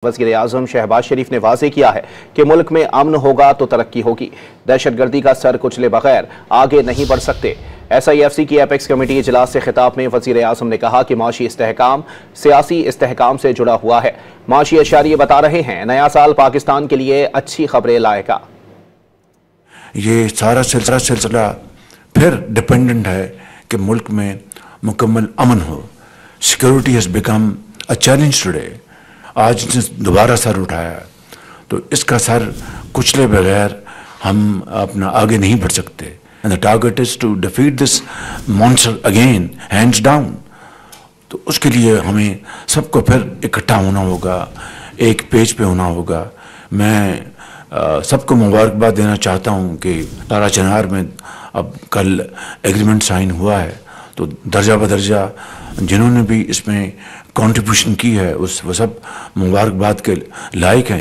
वज़ीर आज़म शहबाज शरीफ ने वाज़ेह किया है कि मुल्क में अमन होगा तो तरक्की होगी। दहशतगर्दी का सर कुचले बगैर आगे नहीं बढ़ सकते। SIFC की एपेक्स कमेटी इजलास से खिताब में वज़ीर आज़म ने कहा कि माशी इस्तेहकाम सियासी इस्तेहकाम से जुड़ा हुआ है। माशी अशारिये बता रहे हैं नया साल पाकिस्तान के लिए अच्छी खबरें लाएगा। ये सारा सिलसिला फिर डिपेंडेंट है कि मुल्क में मुकम्मल अमन हो। Security has become a challenge today. आज इसने दोबारा सर उठाया तो इसका सर कुचले बगैर हम अपना आगे नहीं बढ़ सकते। And the target is to defeat this monster again hands down. तो उसके लिए हमें सबको फिर इकट्ठा होना होगा, एक पेज पे होना होगा। मैं सबको मुबारकबाद देना चाहता हूँ कि तारा चनार में अब कल एग्रीमेंट साइन हुआ है, तो दर्जा बदर्जा जिन्होंने भी इसमें कंट्रीब्यूशन की है वो सब मुबारकबाद के लायक हैं।